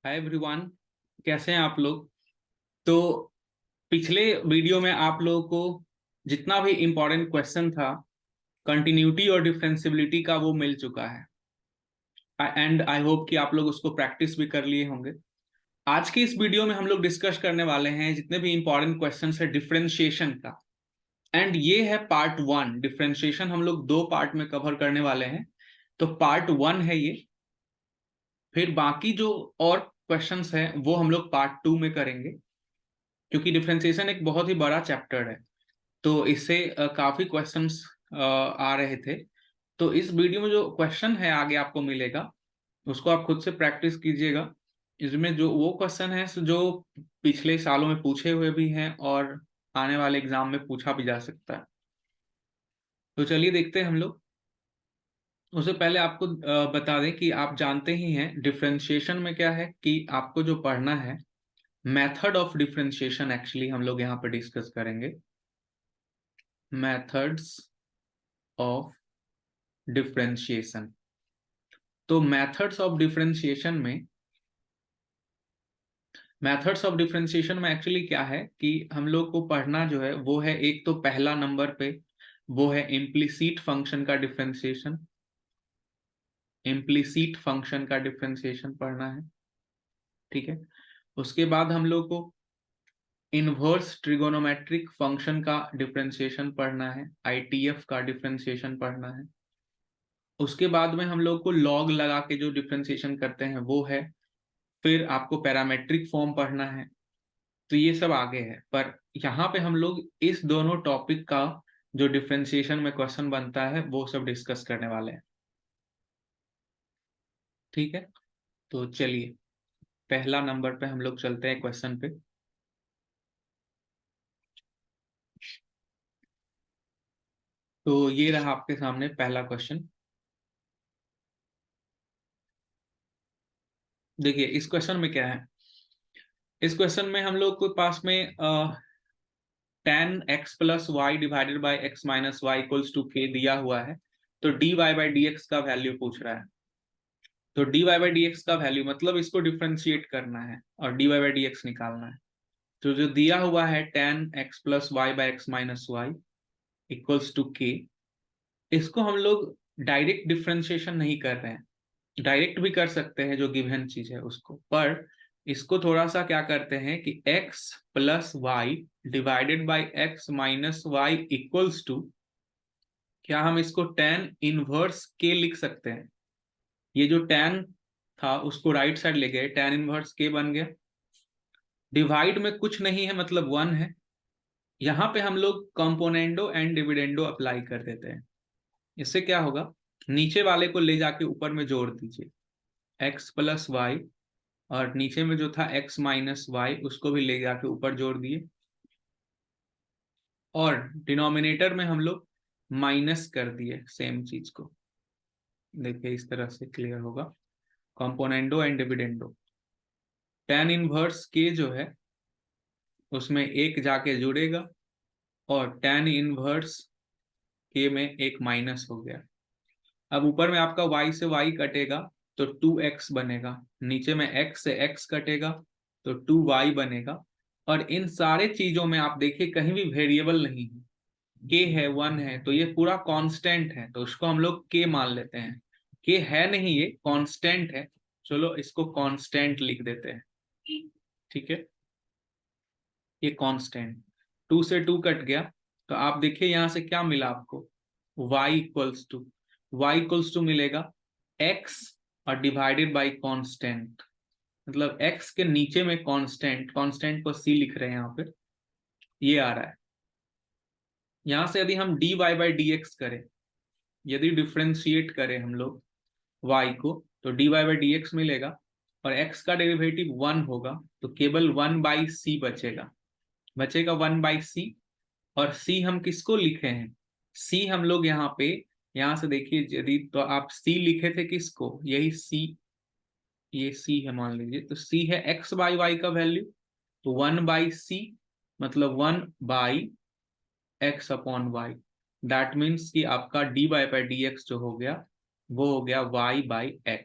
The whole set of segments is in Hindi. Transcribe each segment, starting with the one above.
हाय एवरीवन, कैसे हैं आप लोग। तो पिछले वीडियो में आप लोगों को जितना भी इम्पोर्टेंट क्वेश्चन था कंटिन्यूटी और डिफरेंशियबिलिटी का वो मिल चुका है एंड आई होप कि आप लोग उसको प्रैक्टिस भी कर लिए होंगे। आज के इस वीडियो में हम लोग डिस्कस करने वाले हैं जितने भी इम्पोर्टेंट क्वेश्चन है डिफरेंशिएशन का। एंड ये है पार्ट वन। डिफरेंशिएशन हम लोग दो पार्ट में कवर करने वाले हैं, तो पार्ट वन है ये। फिर बाकी जो और क्वेश्चंस हैं वो हम लोग पार्ट टू में करेंगे, क्योंकि डिफरेंशिएशन एक बहुत ही बड़ा चैप्टर है, तो इससे काफी क्वेश्चंस आ रहे थे। तो इस वीडियो में जो क्वेश्चन है आगे आपको मिलेगा उसको आप खुद से प्रैक्टिस कीजिएगा। इसमें जो वो क्वेश्चन है जो पिछले सालों में पूछे हुए भी हैं और आने वाले एग्जाम में पूछा भी जा सकता है। तो चलिए देखते हैं हम लोग। उससे पहले आपको बता दें कि आप जानते ही हैं डिफरेंशिएशन में क्या है, कि आपको जो पढ़ना है मेथड ऑफ डिफरेंशिएशन एक्चुअली हम लोग यहाँ पे डिस्कस करेंगे। Methods of differentiation. तो मेथड्स ऑफ डिफरेंशिएशन में एक्चुअली क्या है कि हम लोग को पढ़ना जो है वो है, एक तो पहला नंबर पे वो है इम्प्लिसिट फंक्शन का डिफरेंशिएशन। इम्प्लिसिट फंक्शन का डिफरेंशिएशन पढ़ना है, ठीक है। उसके बाद हम लोग को इनवर्स ट्रिगोनोमेट्रिक फंक्शन का डिफरेंशिएशन पढ़ना है, आईटीएफ का डिफरेंशिएशन पढ़ना है। उसके बाद में हम लोग को लॉग लगा के जो डिफरेंशिएशन करते हैं वो है। फिर आपको पैरामेट्रिक फॉर्म पढ़ना है। तो ये सब आगे है, पर यहाँ पे हम लोग इस दोनों टॉपिक का जो डिफरेंशिएशन में क्वेश्चन बनता है वो सब डिस्कस करने वाले हैं, ठीक है। तो चलिए पहला नंबर पे हम लोग चलते हैं क्वेश्चन पे। तो ये रहा आपके सामने पहला क्वेश्चन। देखिए इस क्वेश्चन में क्या है। इस क्वेश्चन में हम लोग के पास में tan x plus y divided by x minus y equals to k दिया हुआ है। तो dy बाई dx का वैल्यू पूछ रहा है। तो dy बाई dx का वैल्यू मतलब इसको डिफरेंशिएट करना है और dy बाई dx निकालना है। तो जो दिया हुआ है tan x plus y by x minus y equals to k, इसको हम लोग डायरेक्ट डिफरेंशिएशन नहीं कर रहे हैं। डायरेक्ट भी कर सकते हैं जो गिवन चीज है उसको, पर इसको थोड़ा सा क्या करते हैं कि x plus y divided by x minus y equals to, क्या हम इसको tan इनवर्स के लिख सकते हैं। ये जो tan था उसको राइट साइड ले गए, tan इनवर्स के बन गया। डिवाइड में कुछ नहीं है मतलब 1 है। यहाँ पे हम लोग कंपोनेंडो एंड डिविडेंडो अप्लाई कर देते हैं। इससे क्या होगा, नीचे वाले को ले जाके ऊपर में जोड़ दीजिए, x प्लस वाई, और नीचे में जो था x माइनस वाई उसको भी ले जाके ऊपर जोड़ दिए, और डिनोमिनेटर में हम लोग माइनस कर दिए सेम चीज को। देखिए इस तरह से क्लियर होगा। Componendo and dividendo, tan inverse के जो है उसमें एक जाके जुड़ेगा और tan इनवर्स के में एक माइनस हो गया। अब ऊपर में आपका y से y कटेगा तो 2x बनेगा, नीचे में x से x कटेगा तो 2y बनेगा। और इन सारे चीजों में आप देखिए कहीं भी वेरिएबल नहीं है, k है 1 है, तो ये पूरा कांस्टेंट है, तो उसको हम लोग k मान लेते हैं। k है नहीं, ये कांस्टेंट है, चलो इसको कांस्टेंट लिख देते हैं, ठीक है। ये कांस्टेंट, 2 से 2 कट गया, तो आप देखिए यहां से क्या मिला आपको, y इक्वल्स टू, मिलेगा x और डिवाइडेड बाई कांस्टेंट, मतलब x के नीचे में कांस्टेंट, कांस्टेंट को c लिख रहे हैं यहाँ पे, ये आ रहा है। यहां से यदि हम dy बाई dx करें, यदि डिफ्रेंशिएट करें हम लोग y को, तो dy बाई dx मिलेगा और x का डेरिवेटिव 1 होगा, तो केवल 1 बाई c बचेगा। 1 बाई c, और c हम किसको लिखे हैं, c हम लोग यहाँ पे, यहाँ से देखिए यदि तो आप c लिखे थे किसको, यही c, ये c है मान लीजिए, तो c है x बाई y का वैल्यू, तो 1 बाई c मतलब 1 by x upon y। That means कि आपका dy बाई dx जो हो गया वो हो गया y बाई x।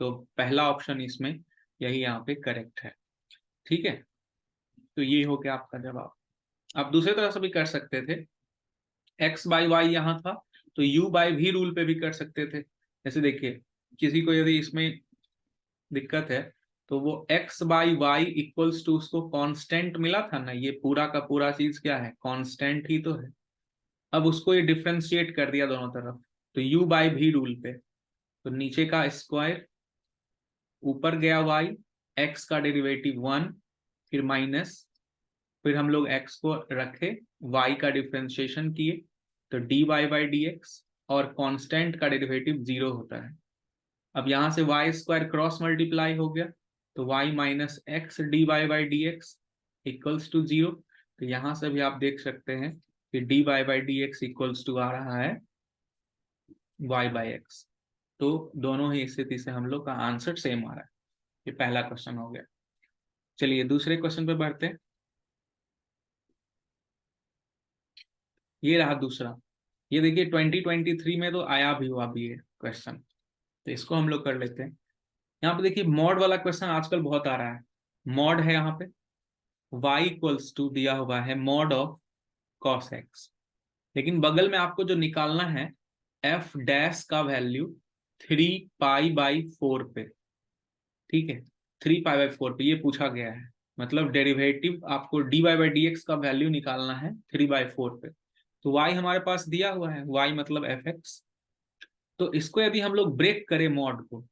तो पहला ऑप्शन इसमें यही यहाँ पे करेक्ट है। ठीक है, तो ये हो गया आपका जवाब। आप दूसरे तरह से भी कर सकते थे, एक्स बाई वाई यहाँ था तो यू बाई भी रूल पे भी कर सकते थे। जैसे देखिए, किसी को यदि इसमें दिक्कत है तो वो x by y equals to, उसको कांस्टेंट मिला था ना, ये पूरा का पूरा चीज क्या है, कांस्टेंट ही तो है। अब उसको ये डिफ्रेंशिएट कर दिया दोनों तरफ, तो यू बाई भी रूल पे, तो नीचे का स्क्वायर, ऊपर गया वाई, एक्स का डेरिवेटिव 1, फिर माइनस, फिर हम लोग एक्स को रखे, वाई का डिफ्रेंशिएशन किए, तो d y by d x, और कांस्टेंट का डेरिवेटिव 0 होता है। अब यहां से वाई स्क्वायर क्रॉस मल्टीप्लाई हो गया, तो y minus x d y by d x equals to 0। तो यहां से भी आप देख सकते हैं कि d y by d x equals to आ रहा है वाई बाई एक्स। तो दोनों ही स्थिति से हम लोग का आंसर सेम आ रहा है। ये पहला क्वेश्चन हो गया। चलिए दूसरे क्वेश्चन पे बढ़ते हैं। ये रहा दूसरा। ये देखिए 2023 में तो आया भी हुआ भी है क्वेश्चन, तो इसको हम लोग कर लेते हैं। यहाँ पे देखिए मॉड वाला क्वेश्चन आजकल बहुत आ रहा है। मॉड है यहाँ पे, y इक्वल्स टू दिया हुआ है मॉड ऑफ cos x, लेकिन बगल में आपको जो निकालना है f डैश का वैल्यू 3 पाई बाई 4 पे। ठीक है, 3 पाई बाई 4 पे ये पूछा गया है, मतलब डेरिवेटिव आपको d y by d x का वैल्यू निकालना है 3/4 पे। तो y हमारे पास दिया हुआ है, y मतलब एफ एक्स। तो इसको यदि हम लोग ब्रेक करें मॉड को,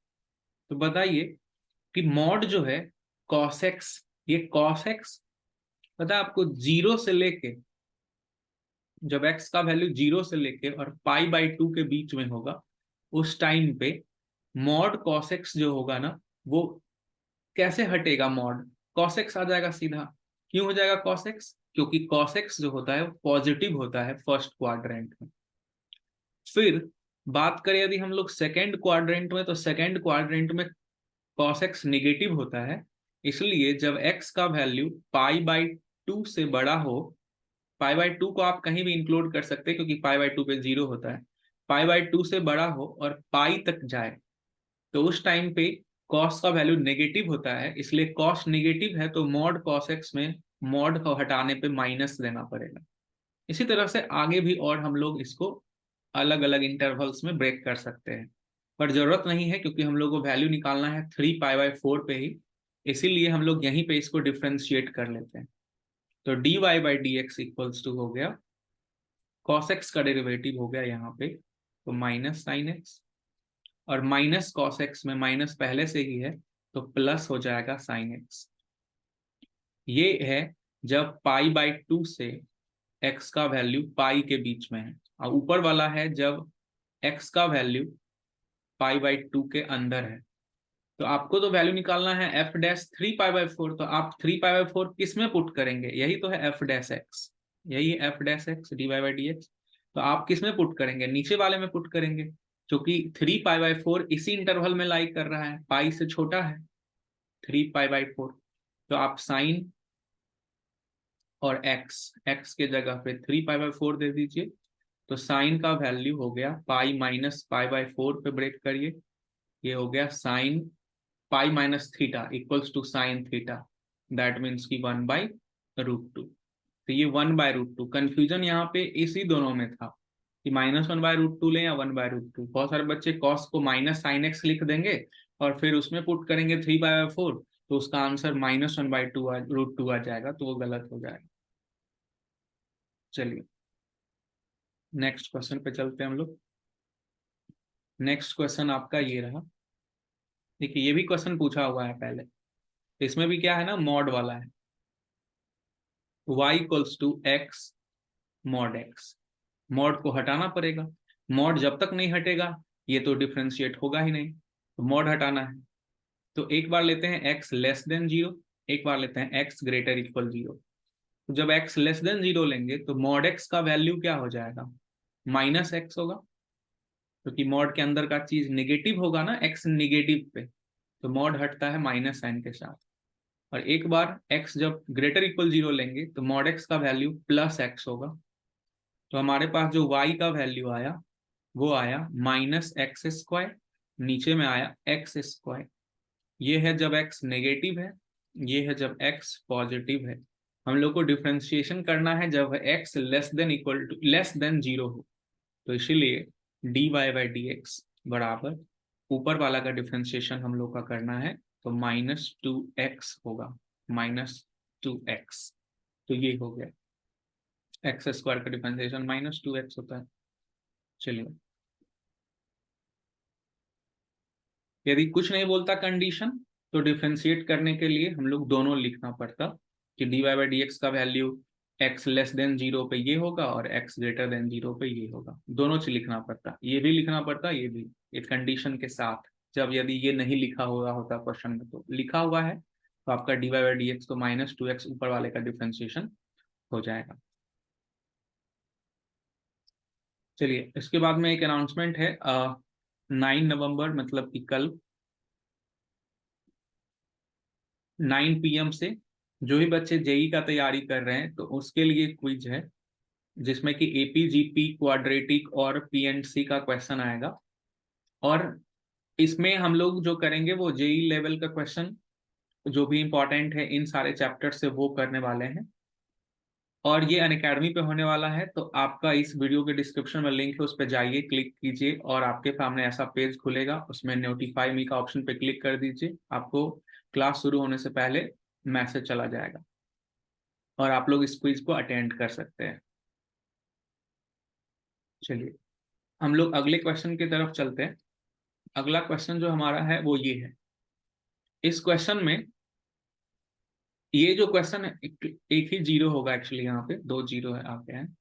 तो बताइए कि मॉड जो है cos x, ये cos x पता है आपको, जीरो से लेके, जब x का वैल्यू 0 से लेके और पाई बाई 2 के बीच में होगा, उस टाइम पे मॉड cos x जो होगा ना, वो कैसे हटेगा, मॉड cos x आ जाएगा सीधा। क्यों हो जाएगा cos x? क्योंकि cos x जो होता है वो पॉजिटिव होता है फर्स्ट क्वाड्रेंट में। फिर बात करें यदि हम लोग सेकेंड क्वाड्रेंट में, तो सेकेंड क्वाड्रेंट में cos x निगेटिव होता है। इसलिए जब x का वैल्यू पाई बाई 2 से बड़ा हो, पाई बाई 2 को आप कहीं भी इंक्लूड कर सकते हैं क्योंकि पाई बाई 2 पे 0 होता है, पाई बाई 2 से बड़ा हो और पाई तक जाए, तो उस टाइम पे cos का वैल्यू नेगेटिव होता है। इसलिए cos नेगेटिव है तो मॉड cos x में मॉड को हटाने पे माइनस देना पड़ेगा। इसी तरह से आगे भी और हम लोग इसको अलग अलग इंटरवल्स में ब्रेक कर सकते हैं, पर जरूरत नहीं है क्योंकि हम लोग को वैल्यू निकालना है 3 पाई बाई 4 पे ही। इसीलिए हम लोग यहीं पे इसको डिफ्रेंशिएट कर लेते हैं। तो d y by d x equals to हो गया, cos x का डेरिवेटिव हो गया यहाँ पे, तो माइनस साइन एक्स, और माइनस cos x में माइनस पहले से ही है तो प्लस हो जाएगा साइन एक्स। ये है जब पाई बाई 2 से x का वैल्यू पाई के बीच में है, और ऊपर वाला है जब x का वैल्यू पाई बाई 2 के अंदर है। तो आपको तो वैल्यू निकालना है एफ डैश 3 पाई बाई 4, तो आप 3 पाई बाई 4 किस में पुट करेंगे, यही तो है एफ डैश एक्स, यही f dash x d y by d x. तो आप किस में पुट करेंगे, नीचे वाले में पुट करेंगे, क्योंकि 3 पाई बाई 4 इसी इंटरवल में लाई कर रहा है, पाई से छोटा है 3 पाई बाई 4। तो आप साइन और एक्स, एक्स के जगह पे 3 पाई बाई 4 दे दीजिए, तो साइन का वैल्यू हो गया पाई माइनस पाई बाई 4 पे ब्रेक करिए, ये हो गया sine pi minus theta equals to sine theta, that means की 1/√2। तो ये 1/√2, कंफ्यूजन यहाँ पे इसी दोनों में था कि -1/√2 लें या 1/√2। बहुत सारे बच्चे कॉस को माइनस साइन एक्स लिख देंगे और फिर उसमें पुट करेंगे 3/4, तो उसका आंसर -1/√2 आ जाएगा, तो वो गलत हो जाएगा। चलिए नेक्स्ट क्वेश्चन पे चलते हैं हम लोग। नेक्स्ट क्वेश्चन आपका ये रहा। देखिए ये भी क्वेश्चन पूछा हुआ है पहले, इसमें भी क्या है ना, मॉड वाला है, y equals to x mod x. Mod को हटाना पड़ेगा, मॉड जब तक नहीं हटेगा ये तो डिफ्रेंशिएट होगा ही नहीं, तो मॉड हटाना है। तो एक बार लेते हैं x लेस देन 0, एक बार लेते हैं x ग्रेटर इक्वल 0। तो जब x लेस देन 0 लेंगे तो मॉड x का वैल्यू क्या हो जाएगा, माइनस एक्स होगा, क्योंकि मॉड के अंदर का चीज निगेटिव होगा ना, x निगेटिव पे, तो मॉड हटता है माइनस साइन के साथ। और एक बार x जब ग्रेटर इक्वल 0 लेंगे तो मॉड x का वैल्यू प्लस एक्स होगा। तो हमारे पास जो y का वैल्यू आया वो आया -x², नीचे में आया x²। ये है जब x नेगेटिव है, ये है जब x पॉजिटिव है। हम लोग को डिफ्रेंशिएशन करना है जब x लेस देन 0 हो। तो इसीलिए dy बाई डी एक्स बराबर ऊपर वाला का डिफ्रेंशिएशन हम लोग का करना है, तो -2x होगा, -2x। तो ये हो गया, एक्स स्क्वायर का डिफरेंशिएशन -2x होता है। चलिए, यदि कुछ नहीं बोलता कंडीशन, तो डिफरेंशिएट करने के लिए हम लोग दोनों लिखना पड़ता कि dy बाई डी एक्स का वैल्यू x लेस देन 0 पे ये होगा और x ग्रेटर देन 0 पे ये होगा। दोनों चीज लिखना पड़ता, ये भी लिखना पड़ता, ये भी, इस कंडीशन के साथ। जब यदि ये नहीं लिखा हुआ होता क्वेश्चन में, तो लिखा हुआ है तो आपका dy बाई डी एक्स तो -2x ऊपर वाले का डिफरेंशिएशन हो जाएगा। चलिए, इसके बाद में एक अनाउंसमेंट है, 9 नवंबर मतलब कि कल 9 PM से जो भी बच्चे जेई का तैयारी कर रहे हैं, तो उसके लिए क्विज है जिसमें कि एपी जीपी क्वाड्रेटिक और पीएनसी का क्वेश्चन आएगा। और इसमें हम लोग जो करेंगे वो जेई लेवल का क्वेश्चन जो भी इंपॉर्टेंट है इन सारे चैप्टर से वो करने वाले हैं। और ये अनअकैडमी पे होने वाला है, तो आपका इस वीडियो के डिस्क्रिप्शन में लिंक है, उस पर जाइए, क्लिक कीजिए और आपके सामने ऐसा पेज खुलेगा, उसमें नोटिफाई मी का ऑप्शन पे क्लिक कर दीजिए। आपको क्लास शुरू होने से पहले मैसेज चला जाएगा और आप लोग इस क्विज को अटेंड कर सकते हैं। चलिए, हम लोग अगले क्वेश्चन की तरफ चलते हैं। अगला क्वेश्चन जो हमारा है वो ये है। इस क्वेश्चन में, ये जो क्वेश्चन है, एक ही जीरो होगा एक्चुअली, यहाँ पे 2 जीरो है आते हैं।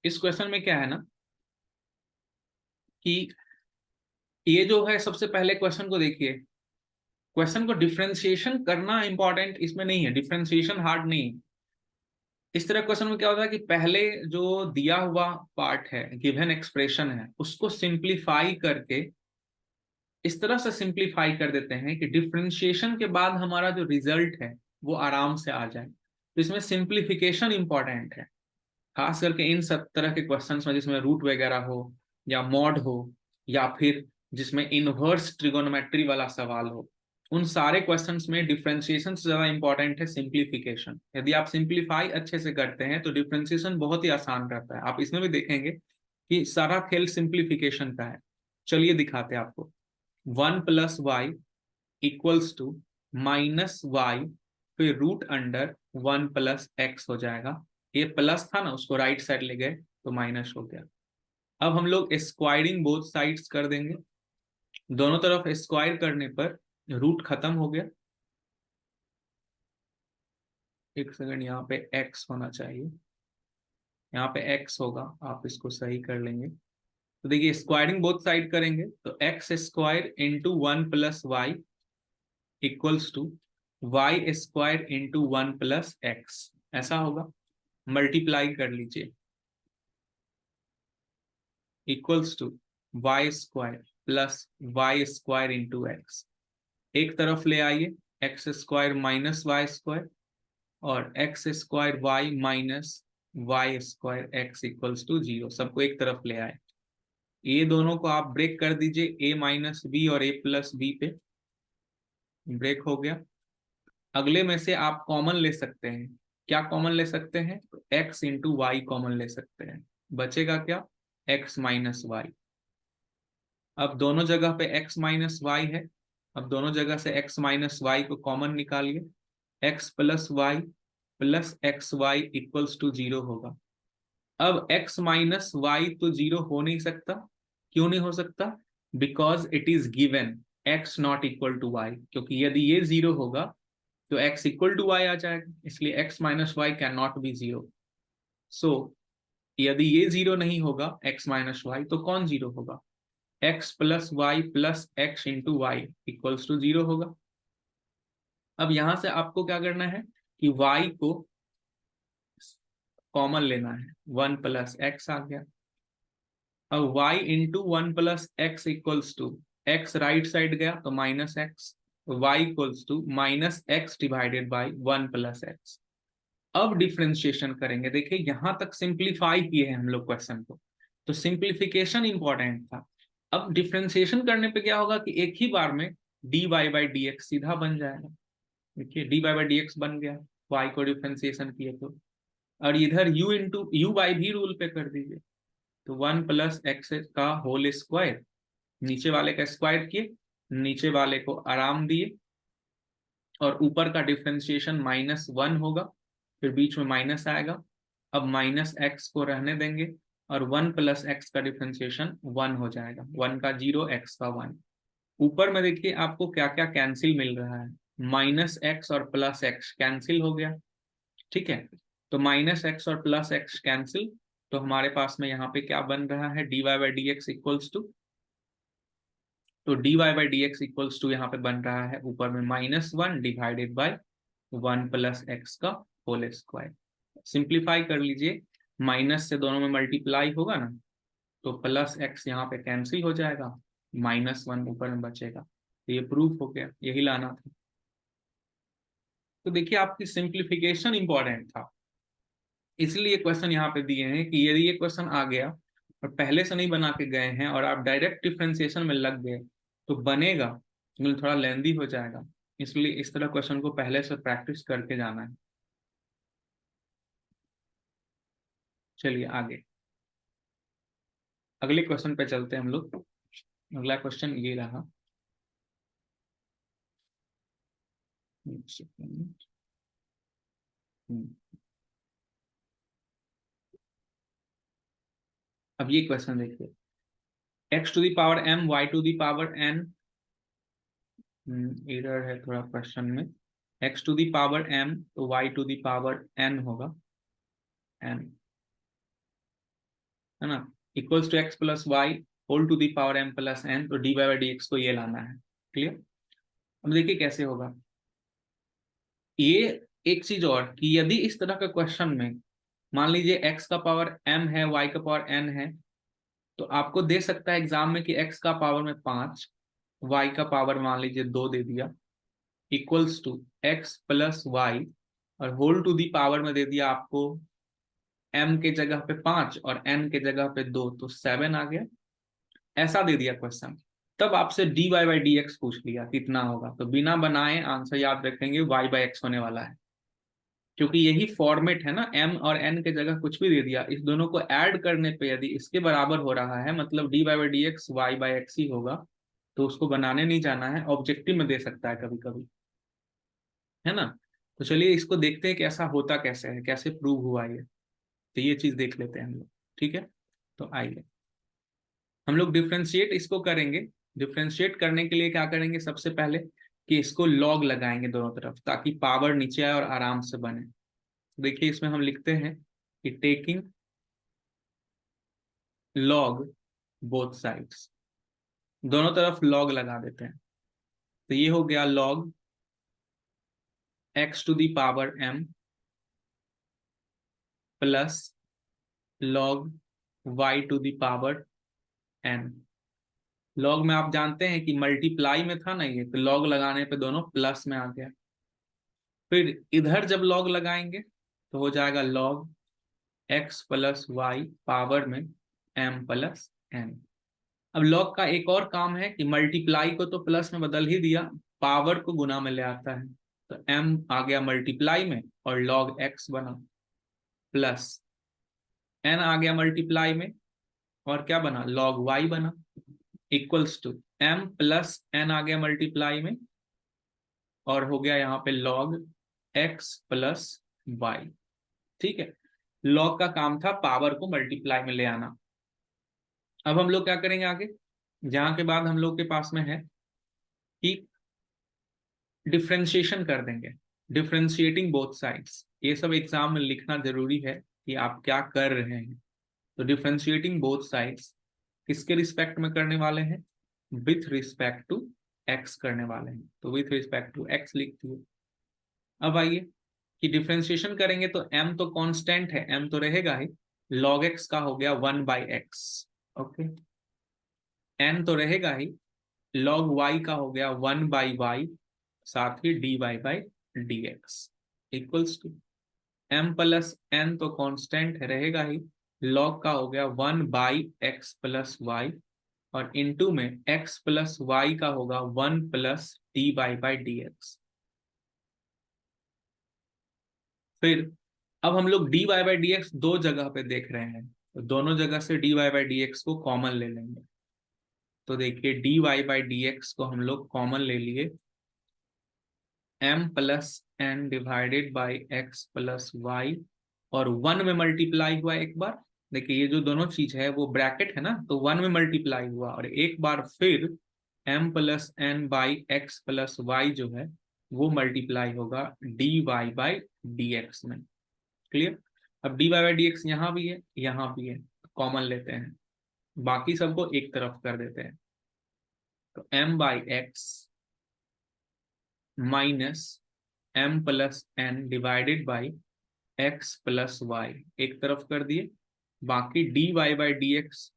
इस क्वेश्चन में क्या है ना कि ये जो है, सबसे पहले क्वेश्चन को देखिए। क्वेश्चन को डिफरेंशिएशन करना इंपॉर्टेंट इसमें नहीं है, डिफरेंशिएशन हार्ड नहीं है। इस तरह क्वेश्चन में क्या होता है कि पहले जो दिया हुआ पार्ट है, गिवन एक्सप्रेशन है, उसको सिंप्लीफाई करके इस तरह से सिंप्लीफाई कर देते हैं कि डिफरेंशिएशन के बाद हमारा जो रिजल्ट है वो आराम से आ जाए। तो इसमें सिंप्लीफिकेशन इंपॉर्टेंट है, खास करके इन सब तरह के क्वेश्चंस में जिसमें रूट वगैरह हो या मॉड हो या फिर जिसमें इनवर्स ट्रिगोनोमेट्री वाला सवाल हो। उन सारे क्वेश्चंस में डिफरेंशिएशन से ज्यादा इंपॉर्टेंट है सिंप्लीफिकेशन। यदि आप सिंप्लीफाई अच्छे से करते हैं तो डिफरेंशिएशन बहुत ही आसान रहता है। आप इसमें भी देखेंगे कि सारा खेल सिंप्लीफिकेशन का है। चलिए दिखाते हैं आपको। 1 + y = -y, फिर √1 + x हो जाएगा। ये प्लस था ना, उसको राइट साइड ले गए तो माइनस हो गया। अब हम लोग स्क्वायरिंग बोथ साइड्स कर देंगे। दोनों तरफ स्क्वायर करने पर रूट खत्म हो गया। एक सेकंड, यहाँ पे x होना चाहिए, यहाँ पे x होगा, आप इसको सही कर लेंगे। तो देखिए, स्क्वायरिंग बोथ साइड करेंगे तो x² × 1 + y = y² × 1 + x, ऐसा होगा। मल्टीप्लाई कर लीजिए, = y² + y² × x। एक तरफ ले आइए, x² - y² और x² y y² x = 0, सबको एक तरफ ले आए। ये दोनों को आप ब्रेक कर दीजिए, a - b और a + b पे ब्रेक हो गया। अगले में से आप कॉमन ले सकते हैं। क्या कॉमन ले सकते हैं? x × y कॉमन ले सकते हैं। बचेगा क्या? x - y। अब दोनों जगह पे x - y है। अब दोनों जगह से x - y को कॉमन निकालिए, x + y + xy = 0 होगा। अब x - y तो 0 हो नहीं सकता। क्यों नहीं हो सकता? Because it is given x ≠ = y, क्योंकि यदि ये 0 होगा तो x = y आ जाएगा, इसलिए x - y can not be 0। सो यदि ये 0 नहीं होगा x - y, तो कौन 0 होगा? x + y + x × y = 0 होगा। अब यहां से आपको क्या करना है कि y को कॉमन लेना है, 1 + x आ गया। अब y × 1 + x = x right side गया तो -x, y = -x / 1 + x। अब डिफरेंशिएशन करेंगे। देखिए, यहां तक सिंप्लीफाई किए हैं हम लोग क्वेश्चन को, तो सिंप्लीफिकेशन इंपॉर्टेंट था। अब डिफरेंशिएशन करने पे क्या होगा कि एक ही बार में dy बाई dx सीधा बन जाएगा। देखिए dy बाई dx बन गया, y को डिफ्रेंसिएशन किए तो। और इधर u इंटू यू बाई भी रूल पे कर दीजिए, तो 1 प्लस एक्स का होल स्क्वायर, नीचे वाले का स्क्वायर किए, नीचे वाले को आराम दिए, और ऊपर का डिफ्रेंसिएशन -1 होगा, फिर बीच में माइनस आएगा। अब माइनस एक्स को रहने देंगे, और 1 प्लस एक्स का डिफ्रेंसिएशन 1 हो जाएगा, 1 का 0, एक्स का 1। ऊपर में देखिए आपको क्या क्या कैंसिल मिल रहा है, माइनस एक्स और प्लस एक्स कैंसिल हो गया, ठीक है। तो माइनस एक्स और प्लस एक्स कैंसिल, तो हमारे पास में यहाँ पे क्या बन रहा है, dy by d x equals to, तो dy by d x equals to यहाँ पे बन रहा है ऊपर में -1 डिवाइडेड बाई 1 प्लस एक्स का होल स्क्वायर। सिंप्लीफाई कर लीजिए, माइनस से दोनों में मल्टीप्लाई होगा ना, तो प्लस एक्स यहाँ पे कैंसिल हो जाएगा, -1 ऊपर में बचेगा। तो ये प्रूफ हो गया, यही लाना था। तो देखिए आपकी सिंप्लीफिकेशन इंपॉर्टेंट था, इसलिए क्वेश्चन यहाँ पे दिए हैं कि यदि ये क्वेश्चन आ गया और पहले से नहीं बना के गए हैं और आप डायरेक्ट डिफरेंशिएशन में लग गए तो बनेगा, मतलब थोड़ा लेंदी हो जाएगा, इसलिए इस तरह क्वेश्चन को पहले से प्रैक्टिस करके जाना है। चलिए आगे अगले क्वेश्चन पे चलते हैं हम लोग। अगला क्वेश्चन ये रहा, एक सेकंड। अब ये क्वेश्चन देखिए, x to the power m y to the power n, error है थोड़ा क्वेश्चन में, x to the power m तो y to the power n होगा, n है ना, equals to x plus y whole to the power m plus n, तो dy बाई डी एक्स को ये लाना है। क्लियर। अब देखिए कैसे होगा ये। एक चीज और कि यदि इस तरह का क्वेश्चन में मान लीजिए x का पावर m है, y का पावर n है, तो आपको दे सकता है एग्जाम में कि x का पावर में 5, y का पावर मान लीजिए 2 दे दिया, equals to x plus y, और होल टू दी पावर में दे दिया आपको m के जगह पे 5 और n के जगह पे 2, तो 7 आ गया। ऐसा दे दिया क्वेश्चन, तब आपसे dy बाई डी एक्स पूछ लिया कितना होगा, तो बिना बनाए आंसर याद रखेंगे y बाई एक्स होने वाला है, क्योंकि यही फॉर्मेट है ना, m और n के जगह कुछ भी दे दिया, इस दोनों को ऐड करने पे यदि इसके बराबर हो रहा है, मतलब dy by d x y by x ही होगा, तो उसको बनाने नहीं जाना है, ऑब्जेक्टिव में दे सकता है कभी कभी, है ना। तो चलिए इसको देखते हैं कि ऐसा होता कैसे है, कैसे प्रूव हुआ ये, तो ये चीज देख लेते हैं हम लोग, ठीक है। तो आइए हम लोग डिफ्रेंशिएट इसको करेंगे। डिफ्रेंशिएट करने के लिए क्या करेंगे, सबसे पहले कि इसको लॉग लगाएंगे दोनों तरफ, ताकि पावर नीचे आए और आराम से बने। देखिए इसमें हम लिखते हैं कि टेकिंग लॉग बोथ साइड्स, दोनों तरफ लॉग लगा देते हैं, तो ये हो गया log x to the power m plus log y to the power n। Log में आप जानते हैं कि मल्टीप्लाई में था ना ये, तो लॉग लगाने पे दोनों प्लस में आ गया। फिर इधर जब लॉग लगाएंगे तो हो जाएगा log x plus y power में m प्लस n। अब लॉग का एक और काम है कि मल्टीप्लाई को तो प्लस में बदल ही दिया, पावर को गुना में ले आता है, तो m आ गया मल्टीप्लाई में और लॉग x बना, प्लस n आ गया मल्टीप्लाई में और क्या बना, लॉग y बना, equals to m plus n आ गया मल्टीप्लाई में और हो गया यहाँ पे लॉग x प्लस वाई। ठीक है, लॉग का काम था पावर को मल्टीप्लाई में ले आना। अब हम लोग क्या करेंगे आगे, जहां के बाद हम लोग के पास में है कि डिफ्रेंशिएशन कर देंगे, डिफ्रेंशिएटिंग बोथ साइड्स। ये सब एग्जाम में लिखना जरूरी है कि आप क्या कर रहे हैं। तो डिफ्रेंशिएटिंग बोथ साइड्स किसके रिस्पेक्ट में करने वाले हैं, विथ रिस्पेक्ट टू एक्स करने वाले हैं, तो विथ रिस्पेक्ट टू एक्स लिख दिए। अब आइए कि डिफ्रेंशिएशन करेंगे तो m तो कांस्टेंट है, m तो रहेगा ही, log x का हो गया 1 बाई एक्स, ओके। n तो रहेगा ही, log y का हो गया 1 बाई वाई, साथ ही dy by d x, equals to m plus n तो कांस्टेंट रहेगा ही, log का हो गया 1 बाई एक्स प्लस वाई, और इनटू में x प्लस वाई का होगा 1 plus d y by d x. फिर अब हम लोग d y by d x दो जगह पे देख रहे हैं, तो दोनों जगह से d y by d x को कॉमन ले लेंगे। तो देखिए d y by d x को हम लोग कॉमन ले लिए, m plus n divided by x plus y, और 1 में मल्टीप्लाई हुआ एक बार। देखिए ये जो दोनों चीज है वो ब्रैकेट है ना, तो 1 में मल्टीप्लाई हुआ, और एक बार फिर m plus n by x plus y जो है वो मल्टीप्लाई होगा d y by d x में। क्लियर? अब d y by d x यहाँ भी है, यहाँ भी है, कॉमन लेते हैं, बाकी सबको एक तरफ कर देते हैं। तो m by x minus m plus n divided by x plus y एक तरफ कर दिए, बाकी d y by d x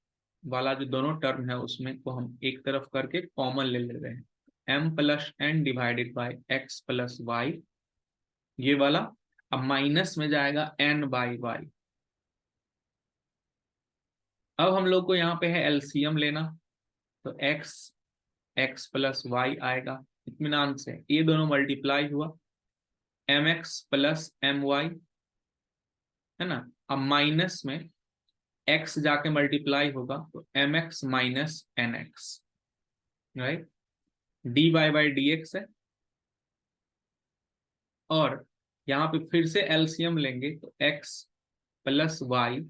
वाला जो दोनों टर्म है उसमें को हम एक तरफ करके कॉमन ले ले रहे हैं, m plus n divided by x plus y ये वाला। अब माइनस में जाएगा n बाई वाई। अब हम लोग को यहाँ पे है एलसीएम लेना, तो x प्लस वाई आएगा, इत्मीनान से ये दोनों मल्टीप्लाई हुआ, mx प्लस एम वाई है ना। अब माइनस में x जाके मल्टीप्लाई होगा, तो mx minus n x, right. D y by d x है, और यहाँ पे फिर से एलसीएम लेंगे, तो x प्लस वाई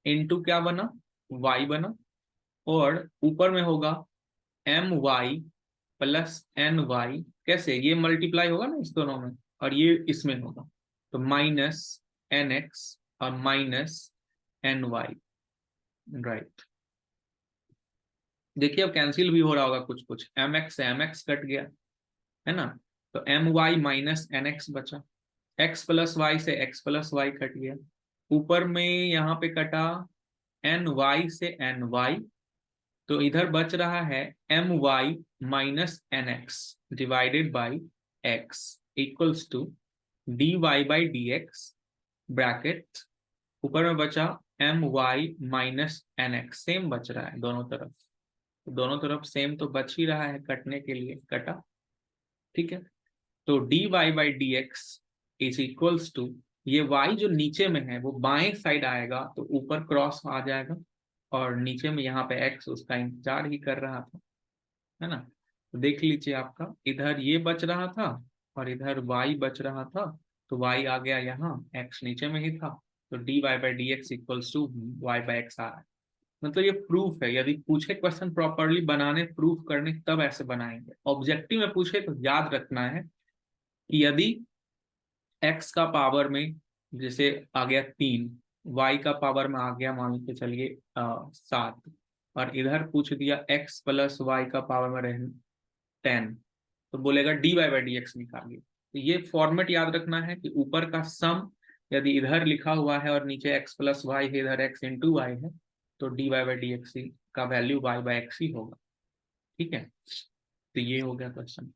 इंटू क्या बना, y बना, और ऊपर में होगा m y plus n y. कैसे? ये मल्टीप्लाई होगा ना इस दोनों में, और ये इसमें होगा, तो माइनस एन एक्स और माइनस एन वाई, राइट। देखिए अब कैंसिल भी हो रहा होगा कुछ कुछ, एम एक्स से एम एक्स कट गया है ना, तो m y minus n x बचा, एक्स प्लस वाई से एक्स प्लस वाई कट गया, ऊपर में यहाँ पे कटा एन वाई से एन वाई, तो इधर बच रहा है m y minus n x divided by x equals to d y by d x bracket, ऊपर में बचा m y minus n x, same बच रहा है दोनों तरफ, तो दोनों तरफ सेम तो बच ही रहा है, कटने के लिए कटा, ठीक है। तो d y by d x is equals to, ये y जो नीचे में है वो बाएं साइड आएगा, तो ऊपर क्रॉस आ जाएगा, और नीचे में यहाँ पे x उसका इंतजार ही कर रहा था, है ना। तो देख लीजिए आपका इधर ये बच रहा था और इधर y बच रहा था, तो y आ गया यहाँ, x नीचे में ही था, तो d y by d x equals to y by x आ रहा है। मतलब ये प्रूफ है, यदि पूछे क्वेश्चन प्रॉपरली बनाने प्रूफ करने तब ऐसे बनाएंगे। ऑब्जेक्टिव में पूछे तो याद रखना है कि यदि x का पावर में जैसे आ गया 3, y का पावर में आ गया मान के चलिए 7, और इधर पूछ दिया x प्लस वाई का पावर में रहे 10, तो बोलेगा d y by d x निकालिए। तो ये फॉर्मेट याद रखना है कि ऊपर का सम यदि इधर लिखा हुआ है और नीचे x प्लस वाई है, इधर x इंटू वाई है, तो d y by d x का वैल्यू y बाई एक्स ही होगा, ठीक है। तो ये हो गया क्वेश्चन।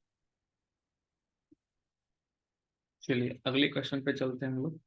चलिए अगले क्वेश्चन पे चलते हैं हम लोग।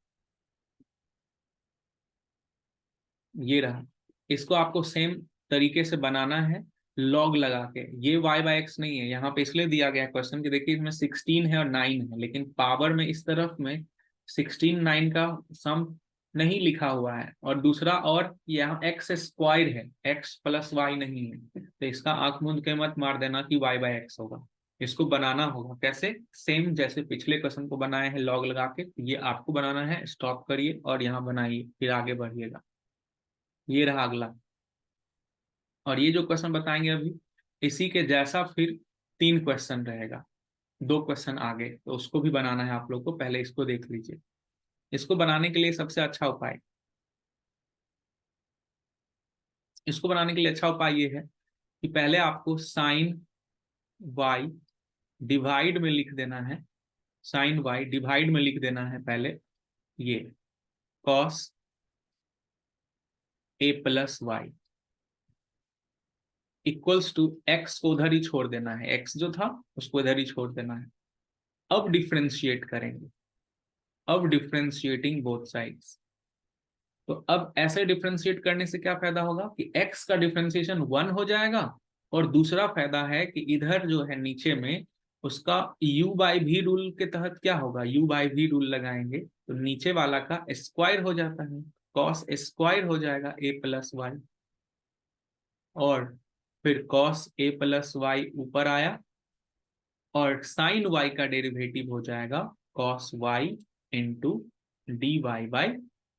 ये रहा, इसको आपको सेम तरीके से बनाना है, लॉग लगा के। ये y बाई एक्स नहीं है यहाँ पे, इसलिए दिया गया क्वेश्चन कि देखिए इसमें 16 है और 9 है, लेकिन पावर में इस तरफ में 16 9 का सम नहीं लिखा हुआ है, और दूसरा और यहाँ x स्क्वायर है, x प्लस वाई नहीं है, तो इसका आंख मूंद के मत मार देना कि y बाई एक्स होगा। इसको बनाना होगा कैसे, सेम जैसे पिछले क्वेश्चन को बनाए हैं लॉग लगा के, ये आपको बनाना है। स्टॉप करिए और यहाँ बनाइए, फिर आगे बढ़िएगा। ये रहा अगला, और ये जो क्वेश्चन बताएंगे अभी इसी के जैसा फिर 3 क्वेश्चन रहेगा, 2 क्वेश्चन आगे, तो उसको भी बनाना है आप लोग को। पहले इसको देख लीजिए। इसको बनाने के लिए सबसे अच्छा उपाय, इसको बनाने के लिए अच्छा उपाय ये है कि पहले आपको साइन वाई डिवाइड में लिख देना है, साइन वाई डिवाइड में लिख देना है पहले ये cos a plus y equals to x को उधर ही छोड़ देना है, एक्स जो था उसको इधर ही छोड़ देना है। अब डिफ्रेंशिएट करेंगे, अब डिफ्रेंशिएटिंग बोथ साइड्स, तो अब ऐसे डिफरेंशिएट करने से क्या फायदा होगा कि x का डिफरेंशिएशन 1 हो जाएगा, और दूसरा फायदा है कि इधर जो है नीचे में उसका u बाई v रूल के तहत क्या होगा, u बाई v रूल लगाएंगे तो नीचे वाला का स्क्वायर हो जाता है, cos स्क्वायर हो जाएगा a प्लस वाई, और फिर cos a प्लस वाई ऊपर आया, और साइन y का डेरिवेटिव हो जाएगा cos y into d y by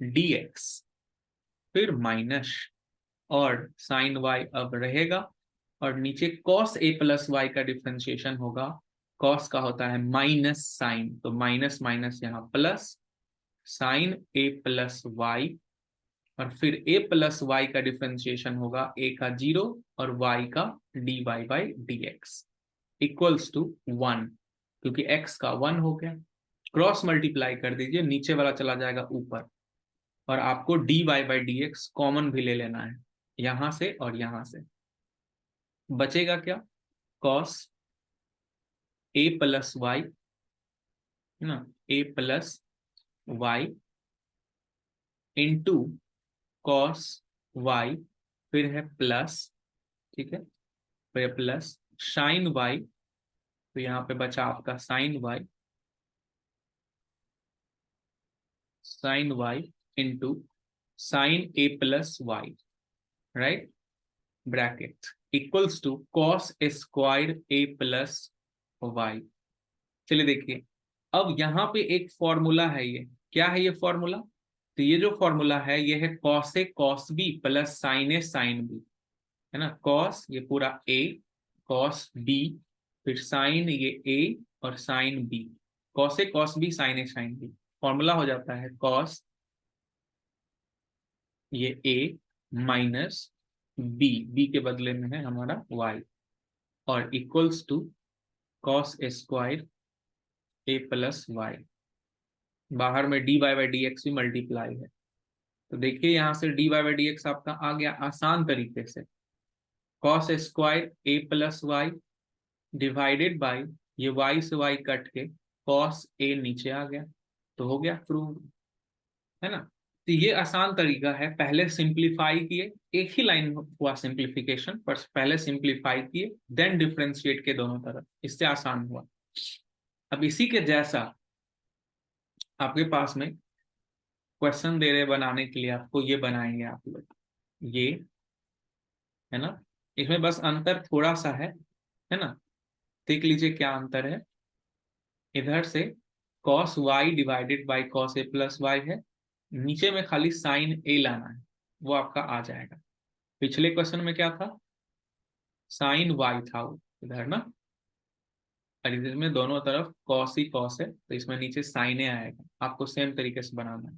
d x, फिर माइनस, और साइन y अब रहेगा, और नीचे cos a प्लस वाई का डिफ्रेंशिएशन होगा, cos का होता है माइनस साइन, तो माइनस माइनस यहाँ plus, sine a plus y, और फिर a प्लस वाई का डिफ्रेंशिएशन होगा a का 0 और y का dy by dx equals to 1, क्योंकि x का 1 हो गया। क्रॉस मल्टीप्लाई कर दीजिए, नीचे वाला चला जाएगा ऊपर, और आपको dy बाई dx कॉमन भी ले लेना है यहां से और यहां से, बचेगा क्या, cos a प्लस वाई ना, a plus y into cos y, फिर है प्लस, ठीक है, फिर प्लस साइन वाई, तो यहाँ पे बचा आपका sine y into sine a plus y, right, bracket equals to cos square a plus y. चलिए देखिए, अब यहाँ पे एक फॉर्मूला है, ये क्या है ये फॉर्मूला, तो ये जो फॉर्मूला है ये है cos A cos B plus sign A sine B, है ना, कॉस ये पूरा ए, कॉस बी, फिर साइन ये ए और sine B, cos A cos B sign A sine B, formula हो जाता है कॉस ये ए माइनस बी, बी के बदले में है हमारा वाई, और equals to cos square a plus y, बाहर में d y by d x भी मल्टीप्लाई है, तो देखिए यहां से d y by d x आपका आ गया आसान तरीके से, cos square a plus y divided by, ये y से y कट के cos a नीचे आ गया, तो हो गया प्रूव, है ना। तो ये आसान तरीका है, पहले सिंप्लीफाई किए, एक ही लाइन हुआ सिंप्लीफिकेशन, पर पहले सिंप्लीफाई किए देन डिफरेंशिएट के दोनों तरफ, इससे आसान हुआ। अब इसी के जैसा आपके पास में क्वेश्चन दे रहे बनाने के लिए, आपको ये बनाएंगे आप लोग, ये है ना, इसमें बस अंतर थोड़ा सा है ना, देख लीजिए क्या अंतर है, इधर से cos y divided by cos a plus y है, नीचे में खाली साइन a लाना है, वो आपका आ जाएगा। पिछले क्वेश्चन में क्या था, साइन y था वो इधर ना, और इसमें दोनों तरफ cos ही cos है, तो इसमें नीचे साइन a आएगा, आपको सेम तरीके से बनाना है।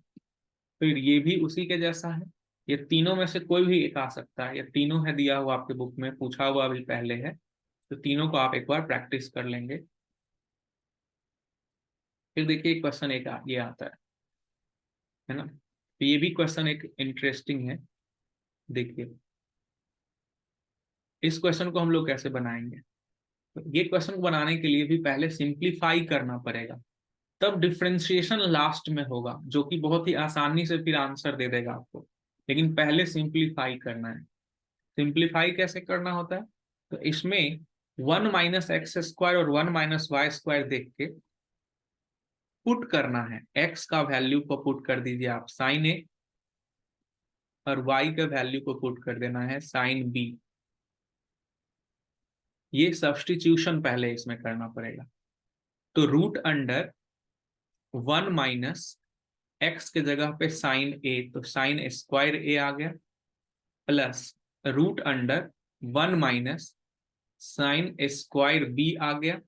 फिर ये भी उसी के जैसा है, ये तीनों में से कोई भी एक आ सकता है, ये तीनों है दिया हुआ आपके बुक में, पूछा हुआ अभी पहले है, तो तीनों को आप एक बार प्रैक्टिस कर लेंगे। फिर देखिए क्वेश्चन एक ये आता है ना, तो ये भी क्वेश्चन एक इंटरेस्टिंग है, देखिए इस क्वेश्चन को हम लोग कैसे बनाएंगे, तो ये क्वेश्चन को बनाने के लिए भी पहले सिंप्लीफाई करना पड़ेगा, तब डिफरेंशिएशन लास्ट में होगा, जो कि बहुत ही आसानी से फिर आंसर दे देगा आपको, लेकिन पहले सिंप्लीफाई करना है। सिंप्लीफाई कैसे करना होता है, तो इसमें 1 माइनस एक्स स्क्वायर और 1 माइनस वाई स्क्वायर देख के पुट करना है, x का वैल्यू को पुट कर दीजिए आप साइन ए, और y का वैल्यू को पुट कर देना है साइन बी, ये सब्स्टिट्यूशन पहले इसमें करना पड़ेगा। तो रूट अंडर 1 माइनस एक्स के जगह पे साइन ए, तो साइन स्क्वायर ए आ गया, plus root under 1 minus sine square b आ गया,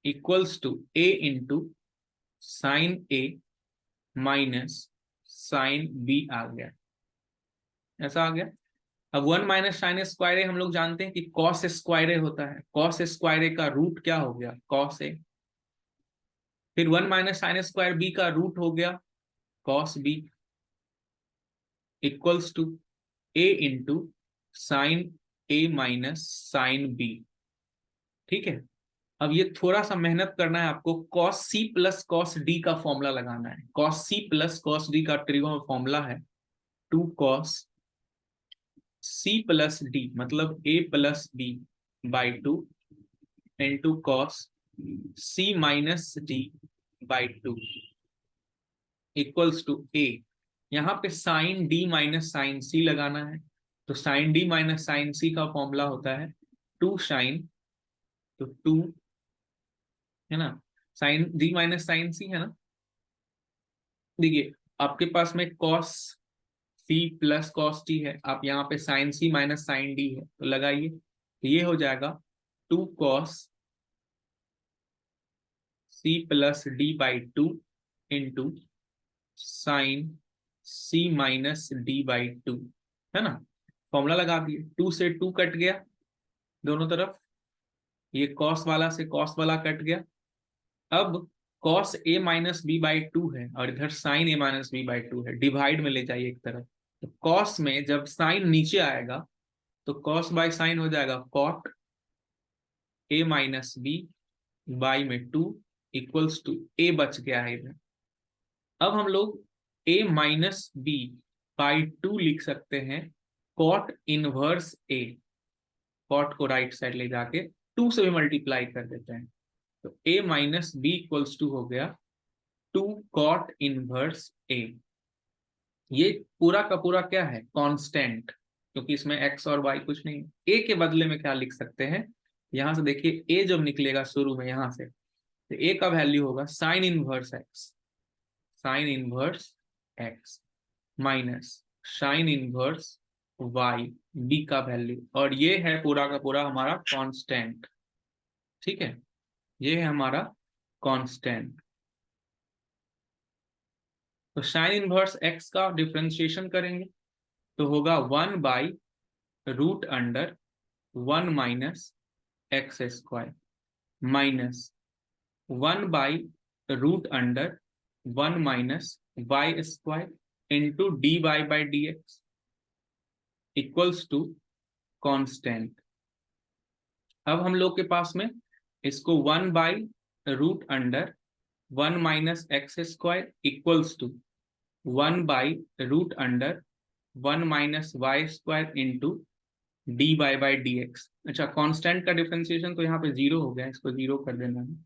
equals to a into sine a minus sine b आ गया, ऐसा आ गया। अब 1 माइनस साइन स्क्वायर ए हम लोग जानते हैं कि कॉस स्क्वायर ए होता है, कॉस स्क्वायर ए का रूट क्या हो गया, कॉस ए, फिर 1 माइनस साइन स्क्वायर बी का रूट हो गया cos b, equals to a into sine a minus sine b, ठीक है। अब ये थोड़ा सा मेहनत करना है आपको, cos c प्लस cos d का फॉर्मूला लगाना है, cos c प्लस cos d का ट्रिगोनोमेट्रिक फॉर्मूला है two cos c plus d मतलब a plus b by two into cos c minus d by two equals to a. यहाँ पे sine d minus sine c लगाना है, तो sine d minus sine c का फॉर्मूला होता है टू साइन, तो टू है ना, sine d minus sine c है ना। देखिए आपके पास में cos c plus cos t है, आप यहाँ पे sine c minus sine d है तो लगाइए, तो ये हो जाएगा two cos c plus d by two into sine c minus d by two, है ना। फॉर्मूला लगा दिए, टू से टू कट गया दोनों तरफ, ये कॉस वाला से कॉस वाला कट गया। अब cos a minus b by two है और इधर sine a minus b by two है, डिवाइड में ले जाइए एक तरफ, तो कॉस में जब साइन नीचे आएगा तो कॉस बाय साइन हो जाएगा cot a minus b by में टू इक्वल्स टू ए बच गया है इधर। अब हम लोग a minus b by two लिख सकते हैं कॉट इनवर्स a, कॉट को राइट साइड ले जाके टू से भी मल्टीप्लाई कर देते हैं, तो a minus b equals to हो गया टू कॉट इनवर्स a। ये पूरा का पूरा क्या है, कांस्टेंट, क्योंकि इसमें x और y कुछ नहीं है। a के बदले में क्या लिख सकते हैं, यहां से देखिए a जब निकलेगा शुरू में यहां से, तो a का वैल्यू होगा sign inverse x, sign inverse x minus sine inverse y b का वैल्यू, और ये है पूरा का पूरा हमारा कांस्टेंट। ठीक है, ये है हमारा कांस्टेंट। तो साइन इनवर्स x का डिफरेंशिएशन करेंगे तो होगा one by root under one minus x square minus one by root under one minus y square into d y by d x equals to constant. अब हम लोग के पास में इसको one by root under one minus x square equals to one by root under one minus y square into d y by d x. अच्छा, कांस्टेंट का डिफरेंशिएशन तो यहाँ पे जीरो हो गया, इसको जीरो कर देना है,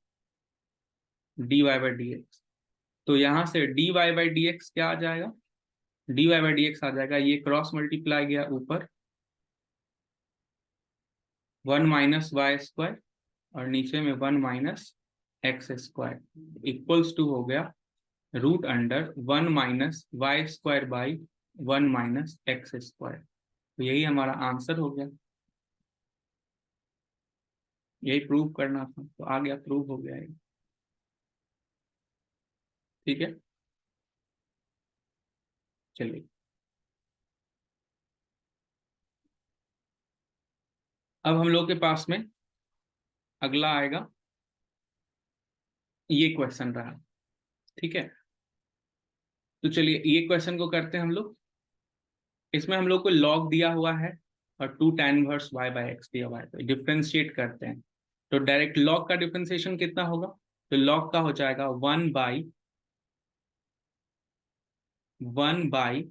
d y by d x. तो यहाँ से d y by d x क्या आ जाएगा, d y by d x आ जाएगा, ये क्रॉस मल्टीप्लाई गया ऊपर वन माइनस वाई स्क्वायर और नीचे में one minus x square equals to हो गया root under one minus y square by one minus x square. तो यही हमारा आंसर हो गया, यही प्रूव करना था, तो आ गया, प्रूव हो गया ये। ठीक है, चलिए अब हम लोग के पास में अगला आएगा, ये क्वेश्चन रहा। ठीक है, तो चलिए ये क्वेश्चन को करते हैं हम लोग। इसमें हम लोग को लॉग दिया हुआ है और two tan inverse y by x दिया हुआ है, तो डिफ्रेंशिएट करते हैं। तो डायरेक्ट लॉग का डिफ्रेंशिएशन कितना होगा, तो लॉग का हो जाएगा one by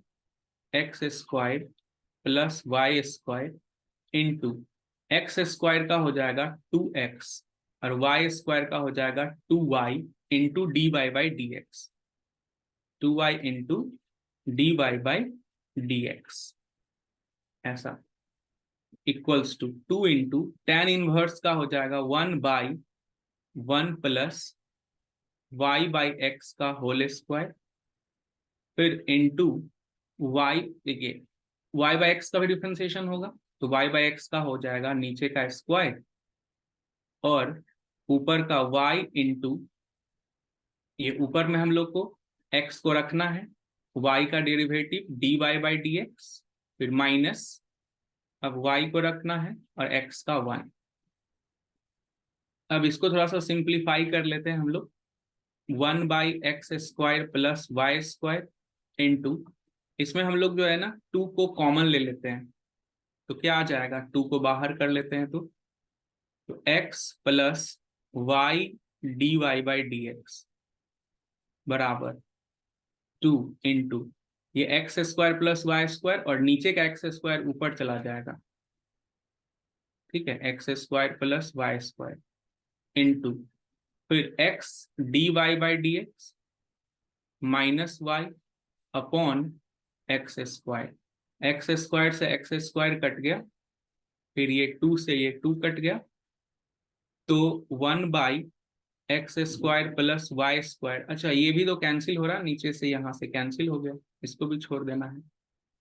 x square plus y square into x square का हो जाएगा टू एक्स और वाई स्क्वायर का हो जाएगा two y into d y by d x, two y into d y by d x, ऐसा equals to two into tan inverse का हो जाएगा one by one plus y by x का होल स्क्वायर, फिर इंटू वाई, देखिए वाई बाई एक्स का भी डिफ्रेंशिएशन होगा, तो वाई बाई एक्स का हो जाएगा नीचे का स्क्वायर और ऊपर का y इंटू, ये ऊपर में हम लोग को x को रखना है, y का derivative dy by d x, फिर माइनस अब y को रखना है और x का 1। अब इसको थोड़ा सा सिंप्लीफाई कर लेते हैं हम लोग, one by x square plus y square into, इसमें हम लोग जो है ना टू को कॉमन ले लेते हैं, तो क्या आ जाएगा, टू को बाहर कर लेते हैं तो x plus y d y by d x बराबर टू इंटू ये x square plus y square और नीचे का एक्स स्क्वायर ऊपर चला जाएगा, ठीक है, x square plus y square into फिर x d y by d x minus y upon x square. X square से एक्स स्क्वायर कट गया, फिर ये 2 से ये 2 कट गया, तो 1 by x square plus y square. अच्छा ये भी तो कैंसिल हो रहा है, नीचे से यहाँ से कैंसिल हो गया, इसको भी छोड़ देना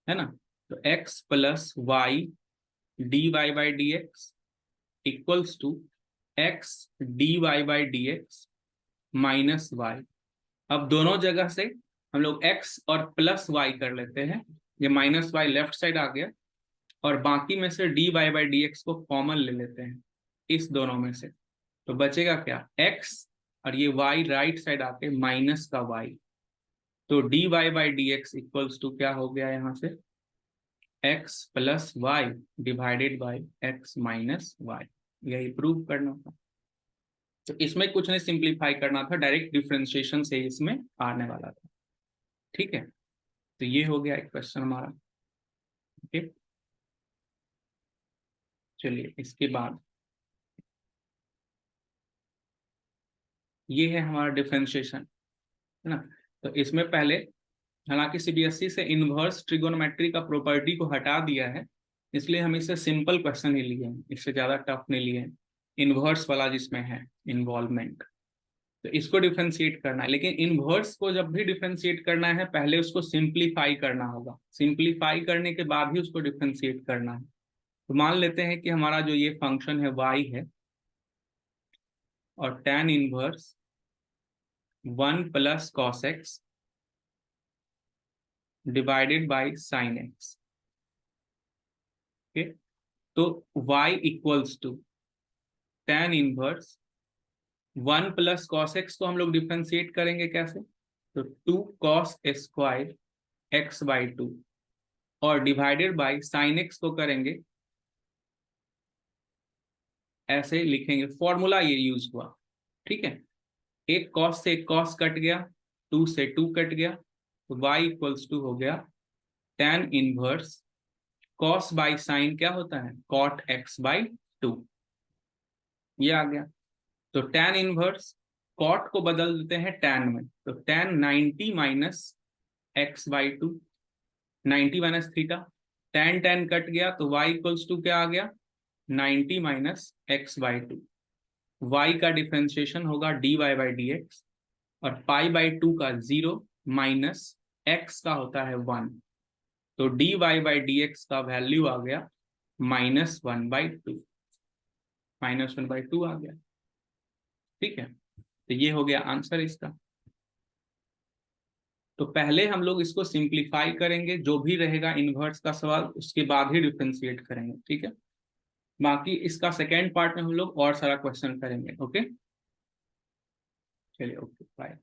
है ना। तो x plus y d y by d x equals to x d y by d x minus y. अब दोनों जगह से हम लोग x और प्लस वाई कर लेते हैं, ये माइनस वाई लेफ्ट साइड आ गया, और बाकी में से d y by d x को कॉमन ले लेते हैं इस दोनों में से, तो बचेगा क्या x और ये y राइट साइड आके माइनस का y, तो d y by d x equals to क्या हो गया यहाँ से x plus y divided by x minus y. यही प्रूव करना था, तो इसमें कुछ नहीं सिंप्लीफाई करना था, डायरेक्ट डिफरेंशिएशन से इसमें आने वाला था, ठीक है। तो ये हो गया एक क्वेश्चन हमारा, ओके। चलिए इसके बाद ये है हमारा डिफरेंशिएशन, है ना। तो इसमें पहले हालांकि सीबीएसई से इनवर्स ट्रिगोनोमेट्री का प्रॉपर्टी को हटा दिया है, इसलिए हम इसे सिंपल क्वेश्चन ही लिए हैं, इससे ज्यादा टफ नहीं लिए हैं। इनवर्स वाला जिसमें है इन्वॉल्वमेंट, तो इसको डिफरेंशिएट करना है, लेकिन इनवर्स को जब भी डिफरेंशिएट करना है पहले उसको सिंप्लीफाई करना होगा, सिंप्लीफाई करने के बाद ही उसको डिफरेंशिएट करना है। तो मान लेते हैं कि हमारा जो ये फंक्शन है y है, और tan inverse 1 plus cos x divided by sine x, okay. तो y equals to tan inverse 1 plus cos x को हम लोग डिफरेंशिएट करेंगे कैसे, तो 2 कॉस स्क्वायर एक्स बाई 2 और डिवाइडेड बाई साइन एक्स को करेंगे ऐसे लिखेंगे, फॉर्मूला ये यूज हुआ, ठीक है। एक कॉस से एक कॉस कट गया, 2 से 2 कट गया, तो y इक्वल्स टू हो गया tan inverse cos by sine क्या होता है कॉट एक्स बाई 2, ये आ गया। तो tan इनवर्स कॉट को बदल देते हैं tan में, तो tan 90 minus x by 2, 90 minus theta, tan tan cut गया, तो y इक्वल्स टू क्या आ गया 90 माइनस एक्स बाई 2। y का डिफरेंशिएशन होगा d y by d x, और पाई बाई 2 का 0 माइनस x का होता है 1, तो d y by d x का वैल्यू आ गया -1/2, -1/2 आ गया, ठीक है। तो ये हो गया आंसर इसका। तो पहले हम लोग इसको सिंप्लीफाई करेंगे, जो भी रहेगा इनवर्स का सवाल उसके बाद ही डिफरेंशिएट करेंगे, ठीक है। बाकी इसका सेकेंड पार्ट में हम लोग और सारा क्वेश्चन करेंगे, ओके। चलिए ओके बाय।